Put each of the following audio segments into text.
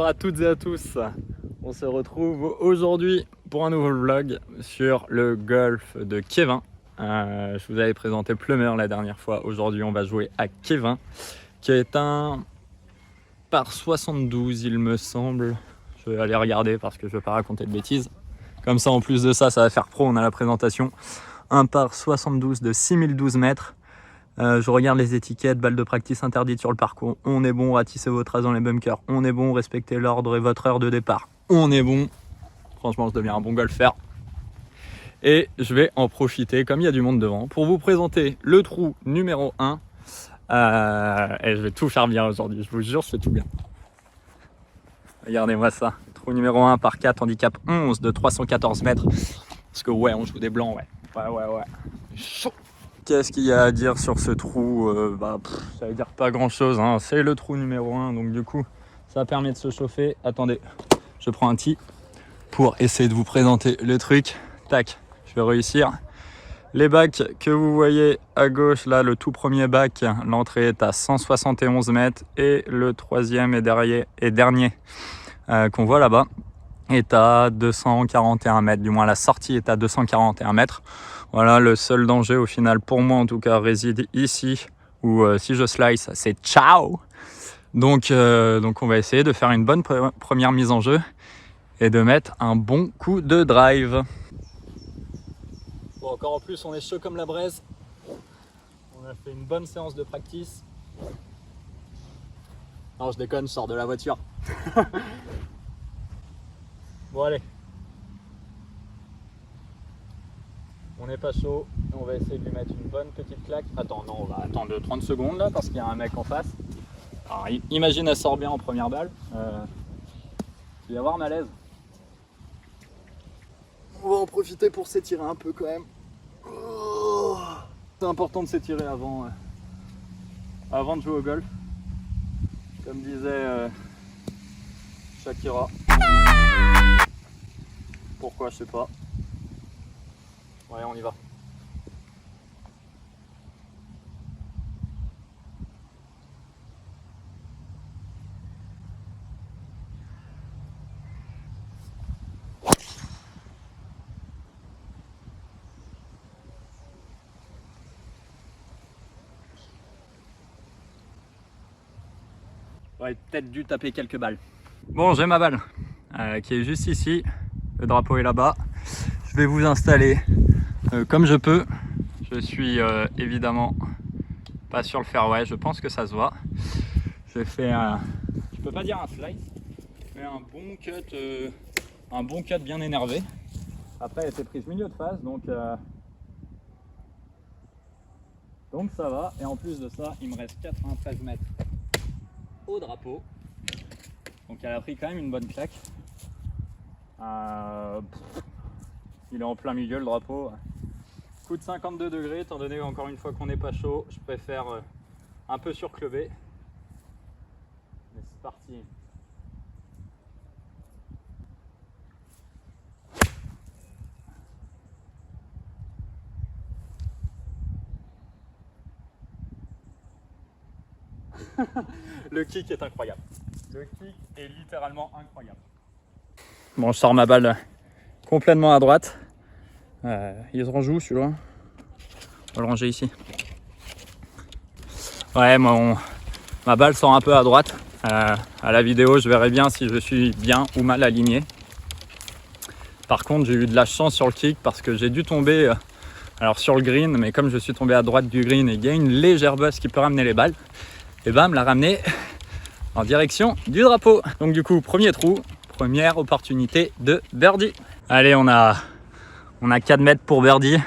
à toutes et à tous, on se retrouve aujourd'hui pour un nouveau vlog sur le golf de Kévin. Je vous avais présenté Plumeur la dernière fois, aujourd'hui on va jouer à Kévin qui est un par 72 il me semble. Je vais aller regarder parce que je ne veux pas raconter de bêtises. Comme ça en plus de ça, ça va faire pro, on a la présentation. Un par 72 de 6012 mètres. Je regarde les étiquettes, balle de practice interdite sur le parcours, on est bon, ratissez vos traces dans les bunkers, on est bon, respectez l'ordre et votre heure de départ, on est bon. Franchement, je deviens un bon golfeur. Et je vais en profiter, comme il y a du monde devant, pour vous présenter le trou numéro 1. Et je vais tout faire bien aujourd'hui, je vous jure, je fais tout bien. Regardez-moi ça, trou numéro 1 par 4, handicap 11 de 314 mètres. Parce que ouais, on joue des blancs, ouais. Ouais. Chaud. Qu'est-ce qu'il y a à dire sur ce trou? Ça veut dire pas grand chose, hein. C'est le trou numéro 1, donc du coup ça permet de se chauffer. Attendez, je prends un tee pour essayer de vous présenter le truc. Tac, je vais réussir. Les bacs que vous voyez à gauche, là le tout premier bac, l'entrée est à 171 mètres et le troisième et dernier qu'on voit là-bas est à 241 mètres, du moins la sortie est à 241 mètres. Voilà, le seul danger au final pour moi en tout cas réside ici où si je slice c'est ciao. Donc on va essayer de faire une bonne première mise en jeu et de mettre un bon coup de drive. Bon, encore en plus on est chaud comme la braise. On a fait une bonne séance de practice. Non, je déconne, je sors de la voiture. Bon allez. On n'est pas chaud, on va essayer de lui mettre une bonne petite claque. Attends, non, on va attendre 30 secondes là parce qu'il y a un mec en face. Alors imagine elle sort bien en première balle. Il va y avoir malaise. On va en profiter pour s'étirer un peu quand même. Oh, c'est important de s'étirer avant de jouer au golf. Comme disait Shakira. Pourquoi, je sais pas. Ouais, on y va. J'aurais peut-être dû taper quelques balles. Bon, j'ai ma balle qui est juste ici. Le drapeau est là-bas. Je vais vous installer comme je peux. Je suis évidemment pas sur le fairway. Je pense que ça se voit. J'ai fait je peux pas dire un slice, mais un bon cut bien énervé. Après, elle était prise milieu de phase, donc ça va. Et en plus de ça, il me reste 93 mètres au drapeau. Donc elle a pris quand même une bonne claque. Il est en plein milieu le drapeau. Coup de 52 degrés, étant donné encore une fois qu'on n'est pas chaud, je préfère un peu surclever. Mais c'est parti. Le kick est incroyable. Le kick est littéralement incroyable. Bon, je sors ma balle complètement à droite. Il se range où celui-là? On va le ranger ici. Ouais, ma balle sort un peu à droite. À la vidéo, je verrai bien si je suis bien ou mal aligné. Par contre, j'ai eu de la chance sur le kick parce que j'ai dû tomber sur le green, mais comme je suis tombé à droite du green et il y a une légère bosse qui peut ramener les balles, et me l'a ramené en direction du drapeau. Donc du coup, premier trou, première opportunité de birdie. Allez, on a 4 mètres pour birdie.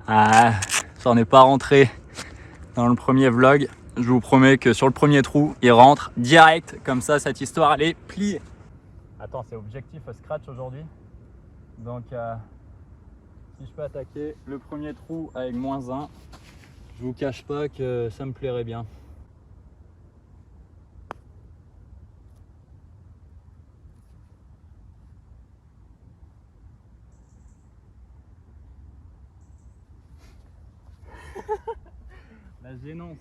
J'en ai pas rentré dans le premier vlog. Je vous promets que sur le premier trou, il rentre direct. Comme ça, cette histoire, elle est pliée. Attends, c'est objectif scratch aujourd'hui. Donc, si je peux attaquer le premier trou avec -1, je vous cache pas que ça me plairait bien. La gênance.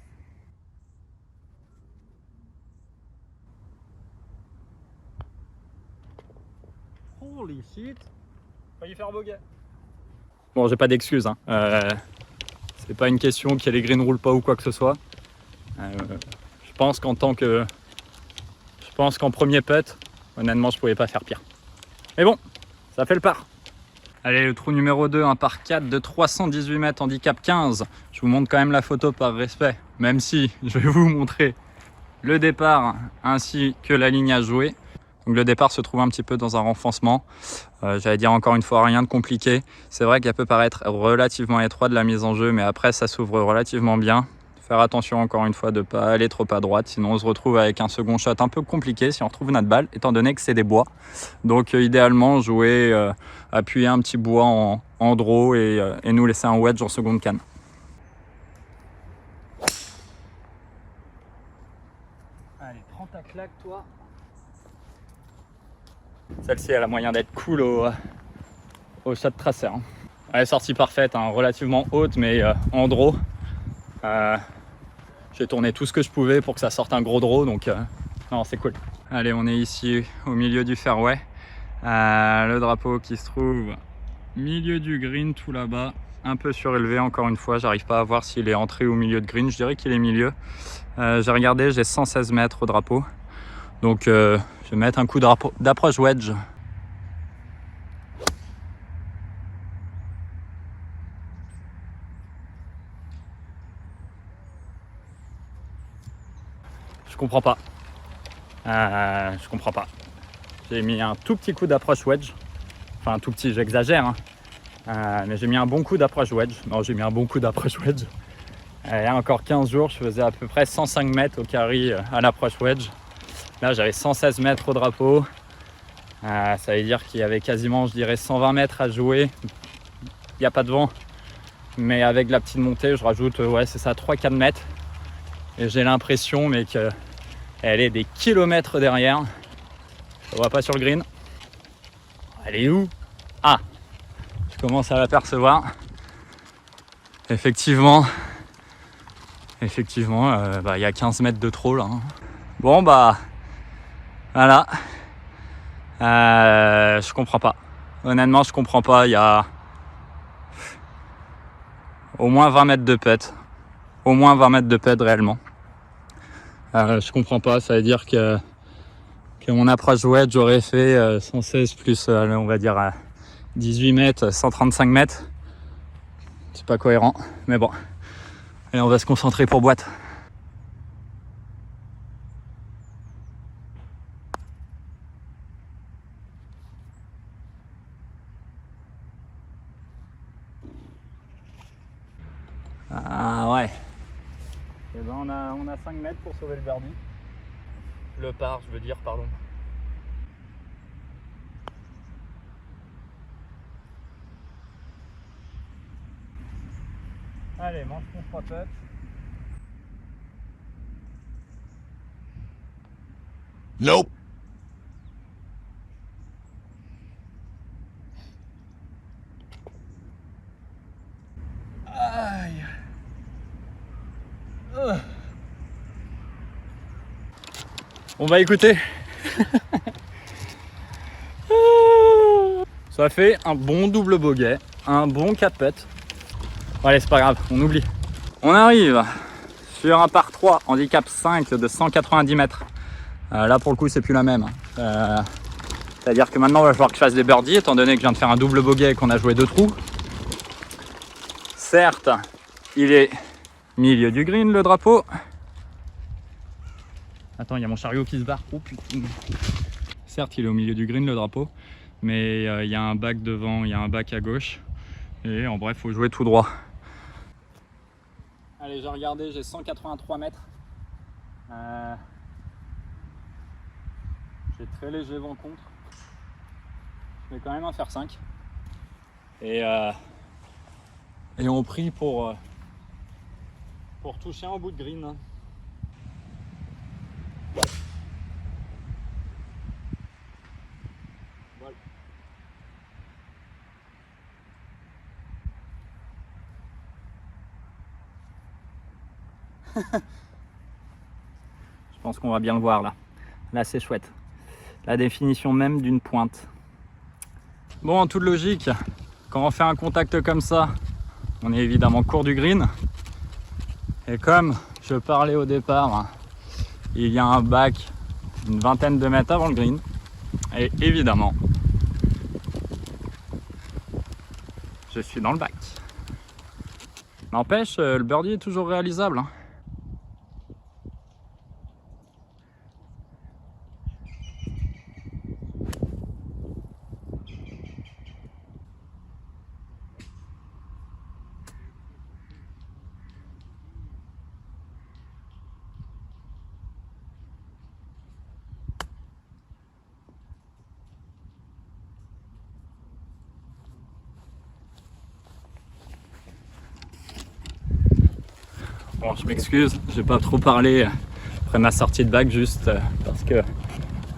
Holy shit. Failli faire bogey. Bon, j'ai pas d'excuses. Hein. C'est pas une question que les greens roulent pas ou quoi que ce soit. Je pense qu'en premier putt, honnêtement, je pouvais pas faire pire. Mais bon, ça fait le par. Allez, le trou numéro 2, un par 4 de 318 mètres, handicap 15. Je vous montre quand même la photo par respect, même si je vais vous montrer le départ ainsi que la ligne à jouer. Donc le départ se trouve un petit peu dans un renfoncement. J'allais dire encore une fois, rien de compliqué. C'est vrai qu'elle peut paraître relativement étroite de la mise en jeu, mais après ça s'ouvre relativement bien. Faire attention encore une fois de ne pas aller trop à droite, sinon on se retrouve avec un second shot un peu compliqué si on retrouve notre balle, étant donné que c'est des bois. Donc idéalement jouer, appuyer un petit bois en draw et nous laisser un wedge en seconde canne. Allez, prends ta claque toi. Celle-ci elle a moyen d'être cool au shot tracer. Hein. Elle est sortie parfaite, hein, relativement haute mais en draw. J'ai tourné tout ce que je pouvais pour que ça sorte un gros draw, donc non, c'est cool. Allez, on est ici au milieu du fairway. Le drapeau qui se trouve milieu du green, tout là-bas, un peu surélevé encore une fois. J'arrive pas à voir s'il est entré au milieu de green, je dirais qu'il est milieu. J'ai regardé, j'ai 116 mètres au drapeau. Donc je vais mettre un coup d'approche wedge. Je comprends pas. Je comprends pas. J'ai mis un tout petit coup d'approche wedge. Enfin, tout petit, j'exagère. Hein. Mais j'ai mis un bon coup d'approche wedge. Non, j'ai mis un bon coup d'approche wedge. Il y a encore 15 jours, je faisais à peu près 105 mètres au carry à l'approche wedge. Là, j'avais 116 mètres au drapeau. Ça veut dire qu'il y avait quasiment, je dirais, 120 mètres à jouer. Il n'y a pas de vent. Mais avec la petite montée, je rajoute, ouais, c'est ça, 3-4 mètres. Et j'ai l'impression, mais qu'elle est des kilomètres derrière. Je ne vois pas sur le green. Elle est où? Ah, je commence à l'apercevoir. Effectivement, il y a 15 mètres de trop là. Hein. Bon bah, voilà. Je comprends pas. Honnêtement, je comprends pas. Il y a au moins 20 mètres de putt. Au moins 20 mètres de putt réellement. Je comprends pas. Ça veut dire que mon approche wedge, j'aurais fait 116 plus, on va dire 18 mètres, 135 mètres. C'est pas cohérent, mais bon. Allez, on va se concentrer pour boîte. Ah ouais. Et ben on a 5 mètres pour sauver le birdie. Le par, je veux dire, pardon. Allez, mange ton 3 putts. Nope. Aïe. On va écouter. Ça fait un bon double bogey, un bon 4 putts. Allez, c'est pas grave, on oublie. On arrive sur un par 3, handicap 5 de 190 mètres. Là, pour le coup, c'est plus la même. C'est-à-dire que maintenant, il va falloir que je fasse des birdies, étant donné que je viens de faire un double bogey et qu'on a joué 2 trous. Certes, il est milieu du green, le drapeau. Attends, il y a mon chariot qui se barre. Oh putain. Certes, il est au milieu du green, le drapeau. Mais il y a un bac devant, il y a un bac à gauche. Et en bref, il faut jouer tout droit. Allez, j'ai regardé, j'ai 183 mètres. J'ai très léger vent contre. Je vais quand même en faire 5. Et on prie pour toucher un bout de green. Voilà. Je pense qu'on va bien le voir là. Là, c'est chouette. La définition même d'une pointe. Bon, en toute logique, quand on fait un contact comme ça, on est évidemment court du green. Et comme je parlais au départ, il y a un bac une vingtaine de mètres avant le green. Et évidemment, je suis dans le bac. N'empêche, le birdie est toujours réalisable. Bon, je m'excuse, j'ai pas trop parlé après ma sortie de bac, juste parce que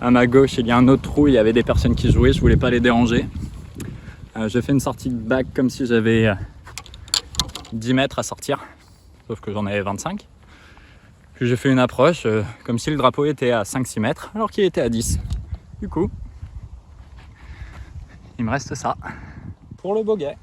à ma gauche il y a un autre trou, il y avait des personnes qui jouaient, je voulais pas les déranger. J'ai fait une sortie de bac comme si j'avais 10 mètres à sortir, sauf que j'en avais 25. Puis j'ai fait une approche comme si le drapeau était à 5-6 mètres alors qu'il était à 10. Du coup, il me reste ça pour le bogey.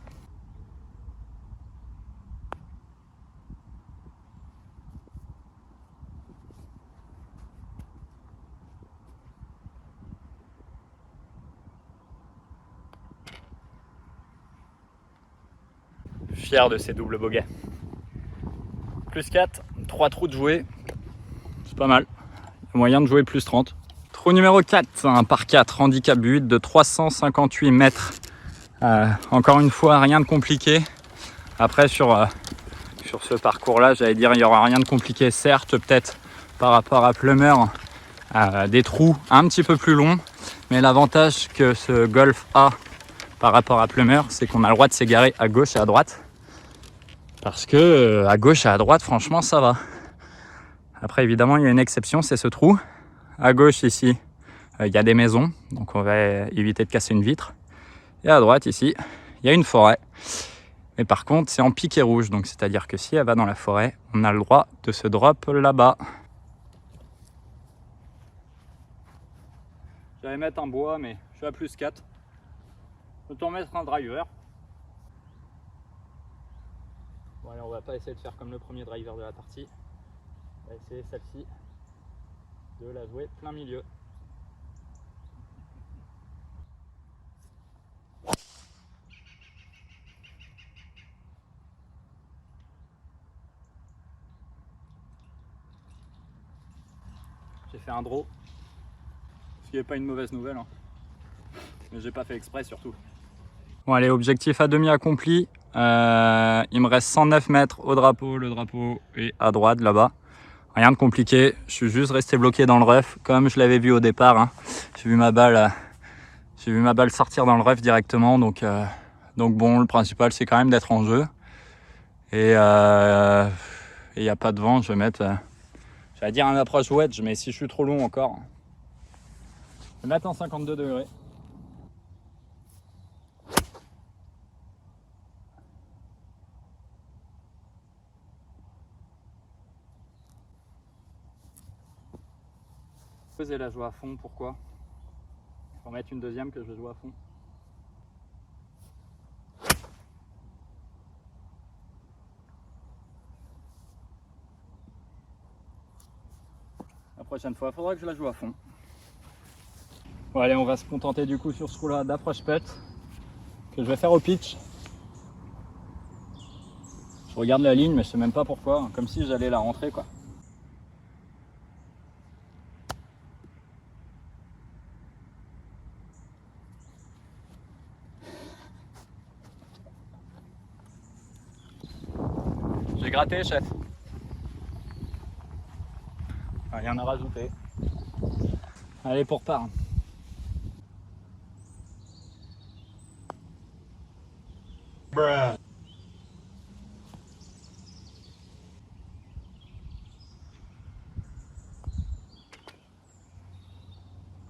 Fier de ces doubles bogeys. Plus 4, 3 trous de jouer, c'est pas mal. Il y a moyen de jouer plus 30. Trou numéro 4, un par 4, handicap 8 de 358 mètres. Encore une fois, rien de compliqué. Après, sur ce parcours-là, j'allais dire, il n'y aura rien de compliqué, certes, peut-être par rapport à Plumeur, des trous un petit peu plus longs. Mais l'avantage que ce golf a par rapport à Plumeur, c'est qu'on a le droit de s'égarer à gauche et à droite. Parce que à gauche et à droite, franchement, ça va. Après, évidemment, il y a une exception, c'est ce trou. À gauche, ici, il y a des maisons, donc on va éviter de casser une vitre. Et à droite, ici, il y a une forêt. Mais par contre, c'est en piqué rouge, donc c'est-à-dire que si elle va dans la forêt, on a le droit de se drop là-bas. J'allais mettre un bois, mais je suis à plus 4. Autant mettre un driver. Bon, allez, on va pas essayer de faire comme le premier driver de la partie. On va essayer celle-ci de la jouer plein milieu. J'ai fait un draw, ce qui n'est pas une mauvaise nouvelle, hein. Mais j'ai pas fait exprès surtout. Bon allez, objectif à demi accompli. Il me reste 109 mètres au drapeau, le drapeau est à droite là-bas. Rien de compliqué, je suis juste resté bloqué dans le rough comme je l'avais vu au départ, hein. J'ai vu ma balle sortir dans le rough directement, donc bon, le principal c'est quand même d'être en jeu. Et il n'y a pas de vent, je vais mettre, j'allais dire un approche wedge, mais si je suis trop long encore, je vais mettre en 52 degrés. Et la joue à fond, pourquoi? Il faut mettre une deuxième que je joue à fond. La prochaine fois, il faudra que je la joue à fond. Bon allez, on va se contenter du coup sur ce trou-là d'approche putt que je vais faire au pitch. Je regarde la ligne, mais je sais même pas pourquoi, comme si j'allais la rentrer quoi. J'ai gratté, chef. Rien à rajouter. Allez, pour part. Bruh.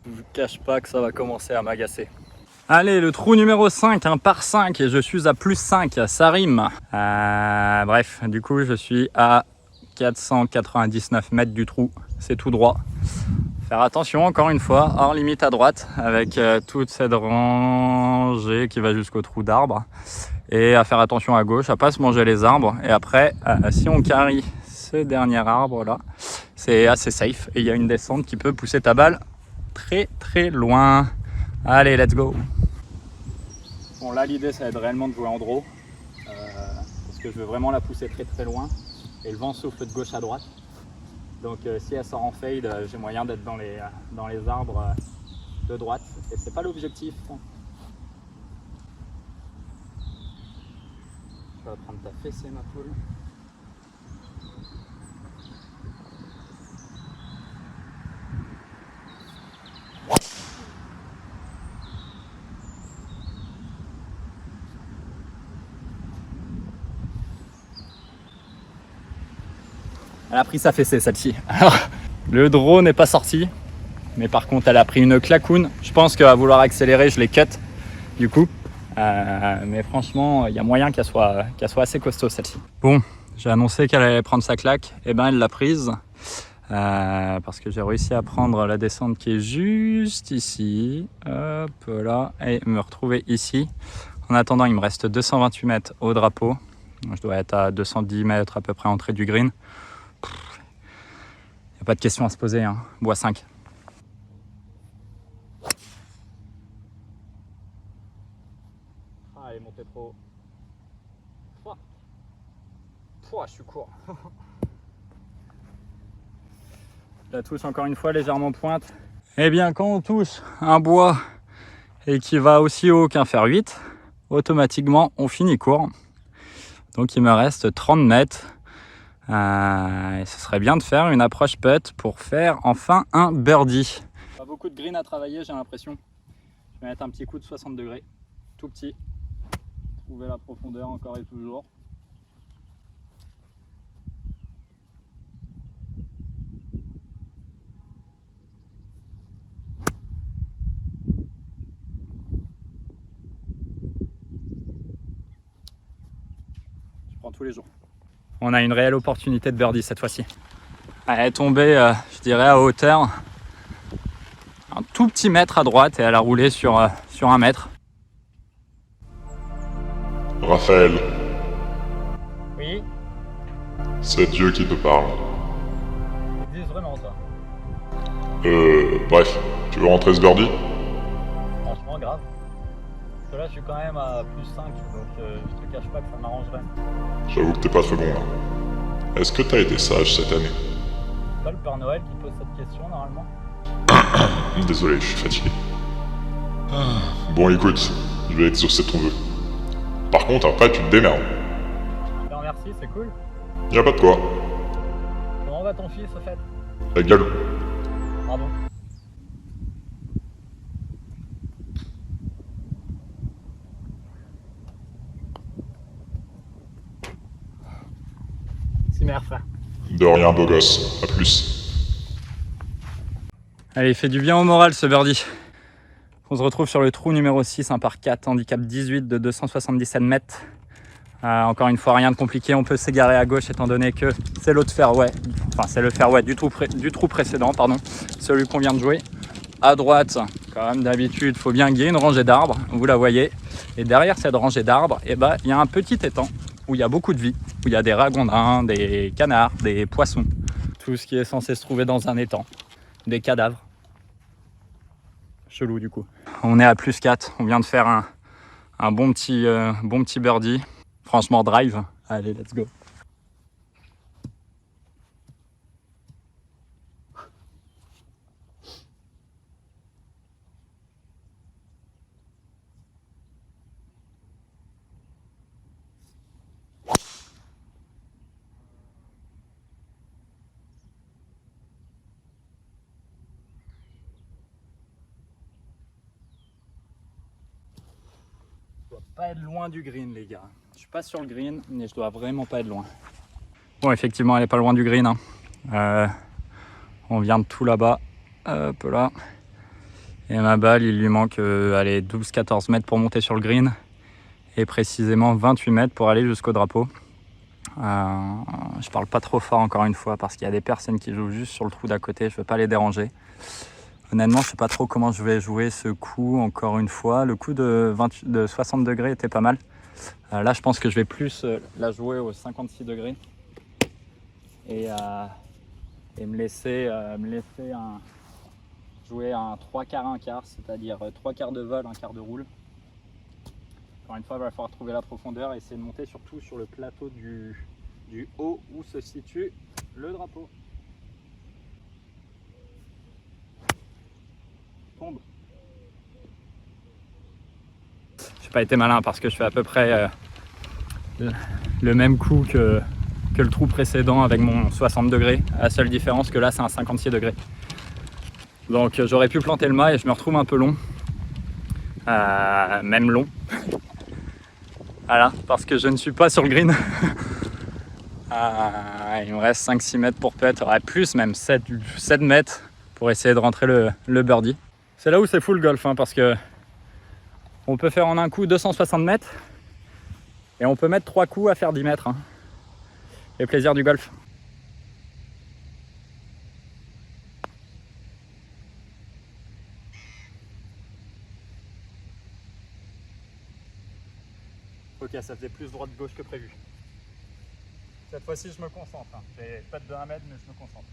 Je vous cache pas que ça va commencer à m'agacer. Allez, le trou numéro 5, un par 5 et je suis à plus 5, ça rime. Bref, du coup je suis à 499 mètres du trou, c'est tout droit. Faire attention encore une fois, hors limite à droite, avec toute cette rangée qui va jusqu'au trou d'arbre. Et à faire attention à gauche, à pas se manger les arbres. Et après, si on carry ce dernier arbre là, c'est assez safe. Et il y a une descente qui peut pousser ta balle très très loin. Allez, let's go. Bon, là l'idée ça va être réellement de jouer en draw. Parce que je veux vraiment la pousser très très loin. Et le vent souffle de gauche à droite. Donc si elle sort en fade, j'ai moyen d'être dans les arbres de droite. Et c'est pas l'objectif. Tu vas prendre ta fessée, ma poule. Elle a pris sa fessée, celle-ci. Alors, le draw n'est pas sorti. Mais par contre, elle a pris une clacoune. Je pense qu'à vouloir accélérer, je l'ai cut. Du coup. Mais franchement, il y a moyen qu'elle soit assez costaud, celle-ci. Bon, j'ai annoncé qu'elle allait prendre sa claque. Et ben, elle l'a prise. Parce que j'ai réussi à prendre la descente qui est juste ici. Hop là. Et me retrouver ici. En attendant, il me reste 228 mètres au drapeau. Je dois être à 210 mètres à peu près entrée du green. Il n'y a pas de question à se poser, hein. Bois 5. Ah, elle est montée trop haut. Pouah, je suis court. La touche encore une fois légèrement pointe. Eh bien, quand on touche un bois et qui va aussi haut qu'un fer 8, automatiquement on finit court. Donc il me reste 30 mètres. Et ce serait bien de faire une approche putt pour faire enfin un birdie. Pas beaucoup de green à travailler, j'ai l'impression. Je vais mettre un petit coup de 60 degrés, tout petit. Trouver la profondeur encore et toujours. Je prends tous les jours. On a une réelle opportunité de birdie cette fois-ci. Elle est tombée, je dirais, à hauteur. Un tout petit mètre à droite et elle a roulé sur 1 mètre. Raphaël, Oui, c'est Dieu qui te parle. ils disent vraiment ça. Bref, tu veux rentrer ce birdie? Franchement, grave. Parce que là, je suis quand même à plus 5, donc je te cache pas que ça m'arrangerait. J'avoue que t'es pas très bon là. Est-ce que t'as été sage cette année? C'est pas le Père Noël qui pose cette question normalement? Désolé, je suis fatigué. Bon écoute, je vais exaucer ton vœu. Par contre, après tu te démerdes. Je te remercie, c'est cool. Y a pas de quoi. Comment va ton fils au fait? Avec Galou. Pardon. C'est merde, frère. De rien, beau gosse. À plus. Allez, il fait du bien au moral ce birdie. On se retrouve sur le trou numéro 6, un par 4, handicap 18 de 277 mètres. Encore une fois, rien de compliqué, on peut s'égarer à gauche étant donné que c'est l'autre fairway. Enfin, c'est le fairway du trou précédent, pardon, celui qu'on vient de jouer. À droite, comme d'habitude, il faut bien qu'il y ait une rangée d'arbres, vous la voyez. Et derrière cette rangée d'arbres, il y a un petit étang où il y a beaucoup de vie, où il y a des ragondins, des canards, des poissons. Tout ce qui est censé se trouver dans un étang. Des cadavres. Chelou du coup. On est à plus 4, on vient de faire un bon petit birdie. Franchement drive, allez let's go. Je dois pas être loin du green les gars. Je suis pas sur le green mais je dois vraiment pas être loin. Bon effectivement elle est pas loin du green. On vient de tout là-bas. Hop là. Et ma balle il lui manque 12-14 mètres pour monter sur le green. Et précisément 28 mètres pour aller jusqu'au drapeau. Je parle pas trop fort encore une fois parce qu'il y a des personnes qui jouent juste sur le trou d'à côté, je veux pas les déranger. Honnêtement, je sais pas trop comment je vais jouer ce coup encore une fois. Le coup de 60 degrés était pas mal. Là, je pense que je vais plus la jouer au 56 degrés et me laisser jouer un 3 quarts, 1 quart, c'est-à-dire 3 quarts de vol, 1 quart de roule. Encore une fois, il va falloir trouver la profondeur et essayer de monter surtout sur le plateau du haut où se situe le drapeau. Tombe. J'ai pas été malin parce que je fais à peu près le même coup que le trou précédent avec mon 60 degrés. La seule différence que là c'est un 56 degrés. Donc j'aurais pu planter le mât et je me retrouve un peu long. Même long. Voilà, parce que je ne suis pas sur le green. Il me reste 5-6 mètres pour putt, plus même 7 mètres pour essayer de rentrer le birdie. C'est là où c'est fou le golf, hein, parce que on peut faire en un coup 260 mètres et on peut mettre 3 coups à faire 10 mètres. Hein. Les plaisirs du golf. Ok, ça faisait plus droite-gauche que prévu. Cette fois-ci, je me concentre. Hein. J'ai pas de 1 mètre, mais je me concentre.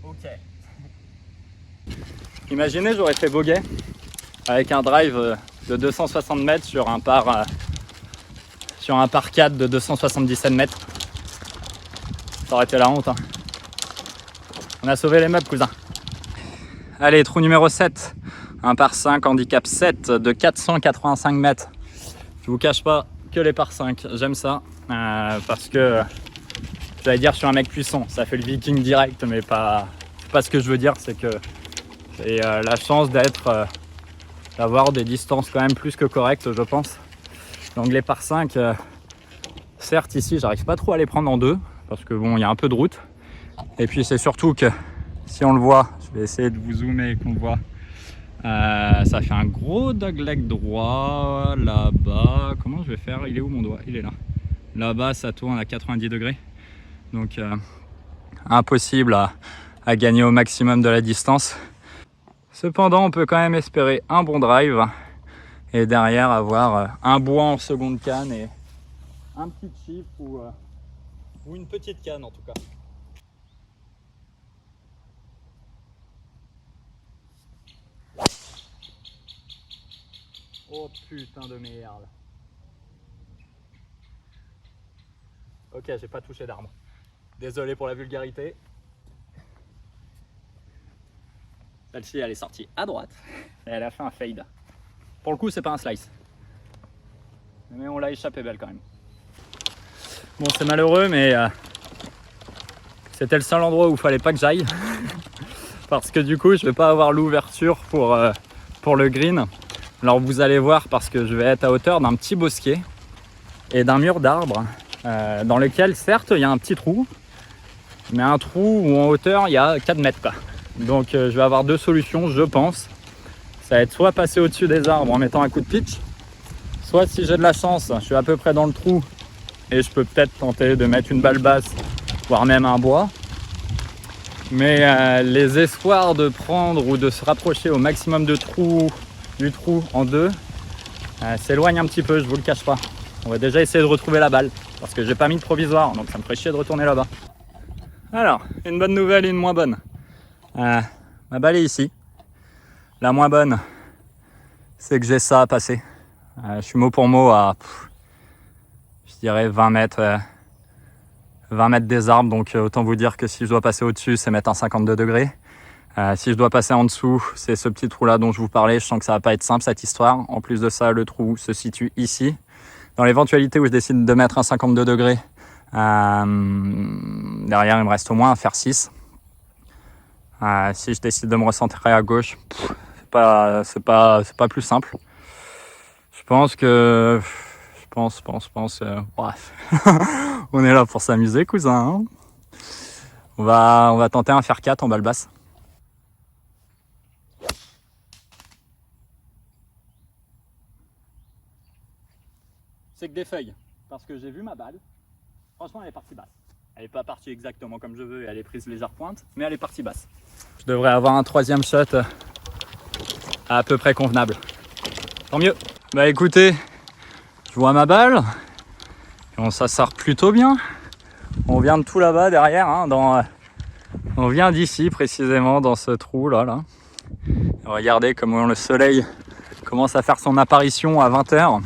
Ok. Imaginez, j'aurais fait bogey avec un drive de 260 mètres sur un par 4 de 277 mètres. Ça aurait été la honte. Hein. On a sauvé les meubles, cousin. Allez, trou numéro 7. Un par 5, handicap 7 de 485 mètres. Je vous cache pas que les par 5, j'aime ça. Parce que, j'allais dire, je suis un mec puissant. Ça fait le viking direct, mais pas ce que je veux dire. C'est que j'ai la chance d'avoir des distances quand même plus que correctes, je pense. Donc les par 5, certes, ici, j'arrive pas trop à les prendre en deux. Parce que bon, il y a un peu de route. Et puis c'est surtout que si on le voit, je vais essayer de vous zoomer et qu'on le voit, ça fait un gros dogleg droit là-bas. Comment je vais faire? Il est où mon doigt? Il est là. Là-bas ça tourne à 90 degrés. Donc impossible à gagner au maximum de la distance. Cependant on peut quand même espérer un bon drive et derrière avoir un bois en seconde canne et un petit chip ou une petite canne en tout cas. Oh putain de merde. Ok, j'ai pas touché d'arbre. Désolé pour la vulgarité. Celle-ci, elle est sortie à droite. Et elle a fait un fade. Pour le coup, c'est pas un slice. Mais on l'a échappé belle quand même. Bon, c'est malheureux, mais c'était le seul endroit où il fallait pas que j'aille. Parce que du coup, je vais pas avoir l'ouverture pour le green. Alors vous allez voir, parce que je vais être à hauteur d'un petit bosquet et d'un mur d'arbres dans lequel certes il y a un petit trou, mais un trou où en hauteur il y a 4 mètres quoi. Donc je vais avoir deux solutions je pense. Ça va être soit passer au-dessus des arbres en mettant un coup de pitch, soit si j'ai de la chance, je suis à peu près dans le trou et je peux peut-être tenter de mettre une balle basse, voire même un bois. Mais les espoirs de prendre ou de se rapprocher au maximum du trou en deux s'éloigne un petit peu, je vous le cache pas. On va déjà essayer de retrouver la balle parce que j'ai pas mis de provisoire, donc ça me ferait chier de retourner là-bas. Alors, une bonne nouvelle et une moins bonne. Ma balle est ici. La moins bonne, c'est que j'ai ça à passer. Je suis mot pour mot à, je dirais 20 mètres des arbres, donc autant vous dire que si je dois passer au-dessus, c'est mettre un 52 degrés. Si je dois passer en dessous, c'est ce petit trou là dont je vous parlais. Je sens que ça va pas être simple cette histoire. En plus de ça, le trou se situe ici. Dans l'éventualité où je décide de mettre un 52 degrés, derrière il me reste au moins un fer 6. Si je décide de me recentrer à gauche, c'est pas plus simple. Je pense que ouais. On est là pour s'amuser, cousin. Hein, on va tenter un fer 4 en balle basse. c'est que des feuilles. Parce que j'ai vu ma balle. Franchement, elle est partie basse. Elle n'est pas partie exactement comme je veux et elle est prise légère pointe, mais elle est partie basse. Je devrais avoir un troisième shot à peu près convenable. Tant mieux. Bah écoutez, je vois ma balle. Et ça sort plutôt bien. On vient de tout là-bas derrière, hein, on vient d'ici précisément dans ce trou là. Regardez comment le soleil commence à faire son apparition à 20h.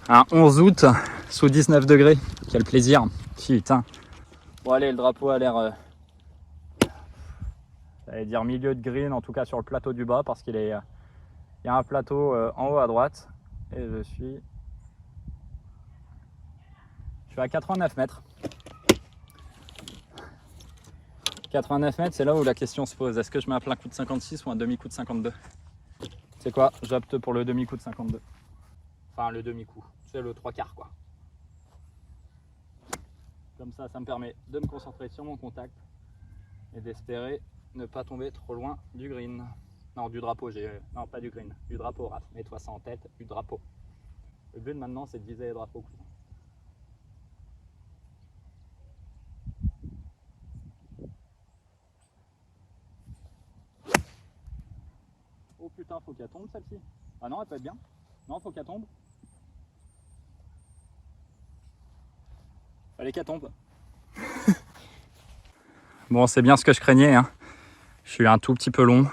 Un 11 août sous 19 degrés. Quel plaisir. Putain. Bon allez, le drapeau a l'air, j'allais dire milieu de green, en tout cas sur le plateau du bas, parce qu'il y a un plateau en haut à droite. Et je suis à 89 mètres. 89 mètres, c'est là où la question se pose. Est-ce que je mets un plein coup de 56 ou un demi-coup de 52? C'est quoi? J'opte pour le demi-coup de 52. Enfin, le demi-coup. C'est le 3/4, quoi. Comme ça, ça me permet de me concentrer sur mon contact et d'espérer ne pas tomber trop loin du green. Non, du drapeau. Non, pas du green. Du drapeau, Raph. Mets-toi ça en tête. Du drapeau. Le but maintenant, c'est de viser les drapeaux. Oh putain, faut qu'elle tombe celle-ci. Ah non, elle peut être bien. Non, faut qu'elle tombe. Fallait qu'elle tombe. Bon, c'est bien ce que je craignais, hein. Je suis un tout petit peu long.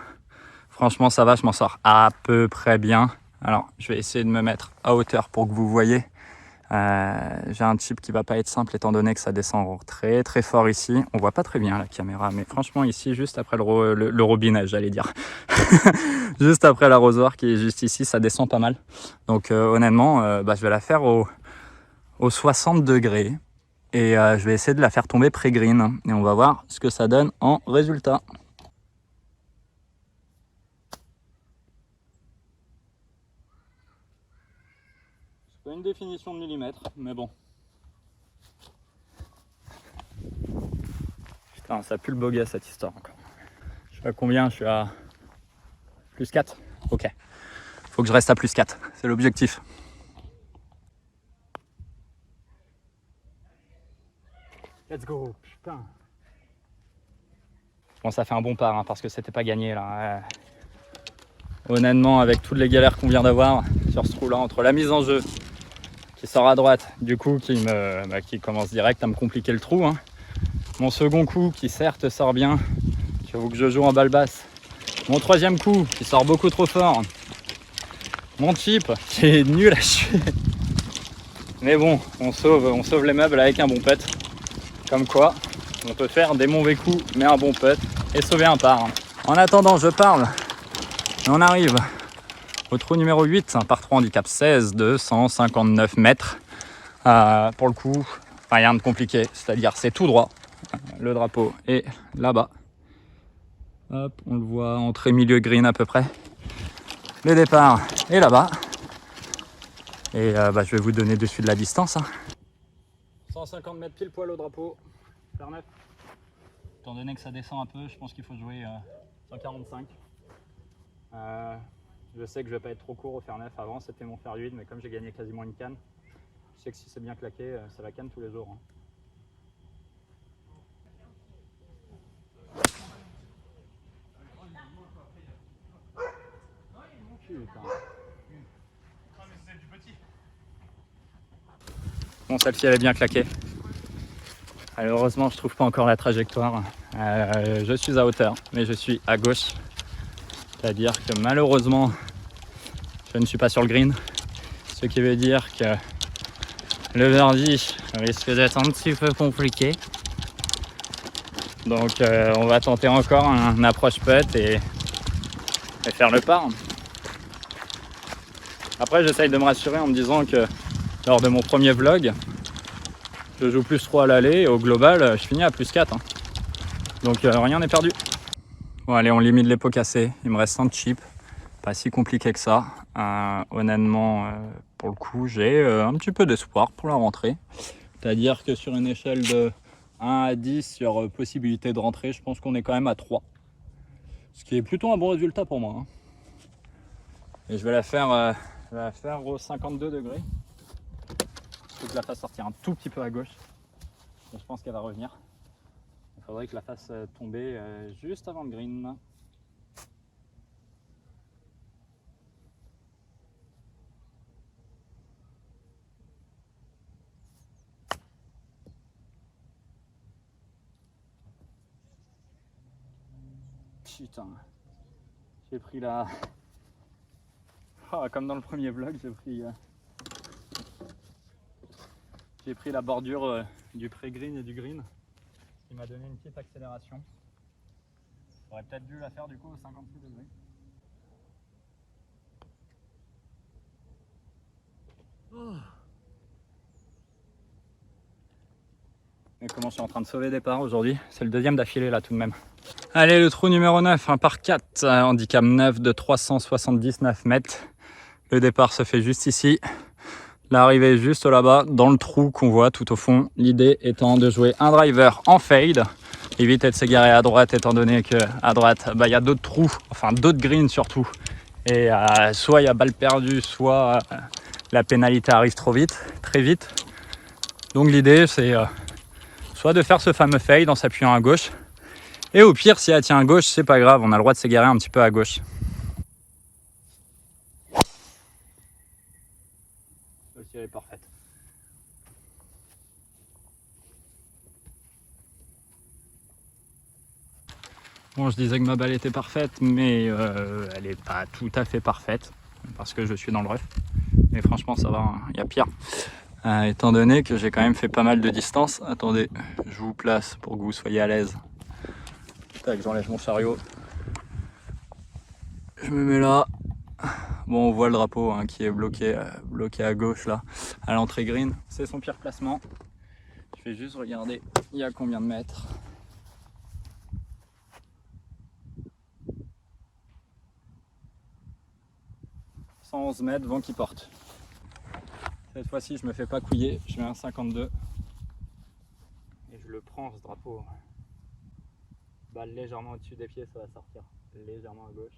Franchement, ça va, je m'en sors à peu près bien. Alors, je vais essayer de me mettre à hauteur pour que vous voyez. J'ai un chip qui va pas être simple étant donné que ça descend très très fort ici. On voit pas très bien la caméra, mais franchement ici, juste après le robinet, j'allais dire. Juste après l'arrosoir qui est juste ici, ça descend pas mal. Donc honnêtement, je vais la faire au 60 degrés. Et je vais essayer de la faire tomber pré-green. Et on va voir ce que ça donne en résultat. C'est pas une définition de millimètre, mais bon. Putain, ça pue le boga cette histoire encore. Je sais pas combien, je suis à plus 4. Ok. Faut que je reste à plus 4. C'est l'objectif. Let's go, putain. Bon, ça fait un bon part, hein, parce que c'était pas gagné là. Honnêtement, avec toutes les galères qu'on vient d'avoir sur ce trou-là, entre la mise en jeu qui sort à droite, du coup qui commence direct à me compliquer le trou, hein. Mon second coup qui certes sort bien, j'avoue que je joue en balle basse. Mon troisième coup qui sort beaucoup trop fort. Mon chip qui est nul à chier. Mais bon, on sauve les meubles avec un bon putt. Comme quoi, on peut faire des mauvais coups, mais un bon putt et sauver un par. En attendant, je parle. Et on arrive au trou numéro 8, un par 3 handicap 16 de 159 mètres. Pour le coup, rien de compliqué, c'est-à-dire c'est tout droit. Le drapeau est là-bas. Hop, on le voit entrée milieu green à peu près. Le départ est là-bas. Et je vais vous donner dessus de la distance, hein. 150 mètres pile poil au drapeau. Faire 9. Étant donné que ça descend un peu, je pense qu'il faut jouer 145. Je sais que je vais pas être trop court au fer 9. Avant c'était mon fer 8, mais comme j'ai gagné quasiment une canne, je sais que si c'est bien claqué, c'est la canne tous les jours, hein. Putain. Bon, celle-ci elle est bien claquée. Malheureusement, je trouve pas encore la trajectoire. Je suis à hauteur, mais je suis à gauche. C'est-à-dire que malheureusement, je ne suis pas sur le green. Ce qui veut dire que le birdie risque d'être un petit peu compliqué. Donc on va tenter encore un approche putt et faire le par. Après, j'essaye de me rassurer en me disant que lors de mon premier vlog, je joue plus 3 à l'aller et au global, je finis à plus 4. Hein. Donc rien n'est perdu. Bon allez, on limite les pots cassés. Il me reste 100 chips. Pas si compliqué que ça. Honnêtement, pour le coup, j'ai un petit peu d'espoir pour la rentrée. C'est-à-dire que sur une échelle de 1 à 10 sur possibilité de rentrer, je pense qu'on est quand même à 3. Ce qui est plutôt un bon résultat pour moi, hein. Et je vais la faire au 52 degrés. faut que je la fasse sortir un tout petit peu à gauche. Et je pense qu'elle va revenir. Il faudrait que je la fasse tomber juste avant le green. Putain, j'ai pris la... Oh, comme dans le premier vlog, j'ai pris la bordure du pré-green et du green, qui m'a donné une petite accélération. J'aurais peut-être dû la faire du coup au 56 degrés. Oh. Et comment je suis en train de sauver des parts aujourd'hui, c'est le deuxième d'affilée là tout de même. Allez, le trou numéro 9, un par 4, handicap 9 de 379 mètres. Le départ se fait juste ici. L'arrivée est juste là-bas, dans le trou qu'on voit tout au fond. L'idée étant de jouer un driver en fade. Éviter de s'égarer à droite, étant donné qu'à droite, il y a d'autres trous, enfin d'autres greens surtout. Et soit il y a balle perdue, soit la pénalité arrive trop vite, très vite. Donc l'idée, c'est soit de faire ce fameux fade en s'appuyant à gauche. Et au pire, si elle tient à gauche, c'est pas grave, on a le droit de s'égarer un petit peu à gauche. Celle-ci elle est parfaite. Bon, je disais que ma balle était parfaite, mais elle n'est pas tout à fait parfaite, parce que je suis dans le rough. Mais franchement, ça va, il y a pire. Étant donné que j'ai quand même fait pas mal de distance. Attendez, je vous place pour que vous soyez à l'aise. Tac, j'enlève mon chariot. Je me mets là. Bon, on voit le drapeau qui est bloqué à gauche là, à l'entrée green. C'est son pire placement. Je vais juste regarder, il y a combien de mètres. « 111 mètres, vent qui porte. » Cette fois-ci, je me fais pas couiller, je mets un 52. Et je le prends, ce drapeau. Balle légèrement au-dessus des pieds, ça va sortir légèrement à gauche.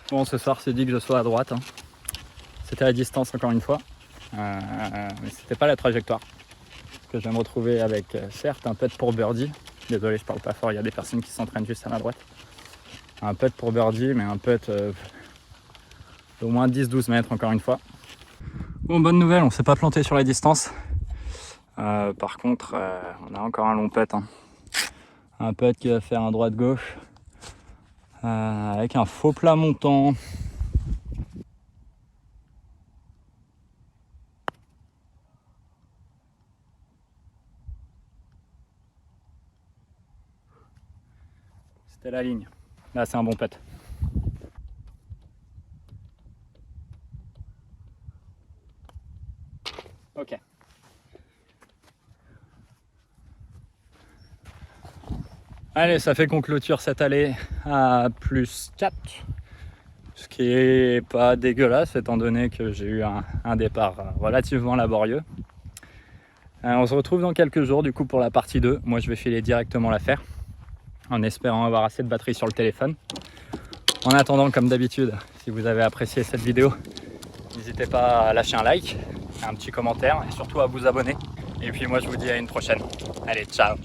Bon, ce soir, c'est dit que je sois à droite. C'était la distance encore une fois, mais c'était pas la trajectoire. Parce que je vais me retrouver avec, certes, un putt pour birdie. Désolé, je parle pas fort, il y a des personnes qui s'entraînent juste à ma droite. Un putt pour birdie, mais un putt d'au moins 10-12 mètres encore une fois. Bon, bonne nouvelle, on s'est pas planté sur la distance. Par contre, on a encore un long putt. Un putt qui va faire un droite-gauche. Avec un faux plat montant. C'était la ligne. Là, c'est un bon putt. Ok. Allez, ça fait qu'on clôture cette allée à plus 4. Ce qui est pas dégueulasse étant donné que j'ai eu un départ relativement laborieux. On se retrouve dans quelques jours du coup pour la partie 2. Moi, je vais filer directement la faire en espérant avoir assez de batterie sur le téléphone. En attendant, comme d'habitude, si vous avez apprécié cette vidéo, n'hésitez pas à lâcher un like, un petit commentaire et surtout à vous abonner. Et puis moi, je vous dis à une prochaine. Allez, ciao!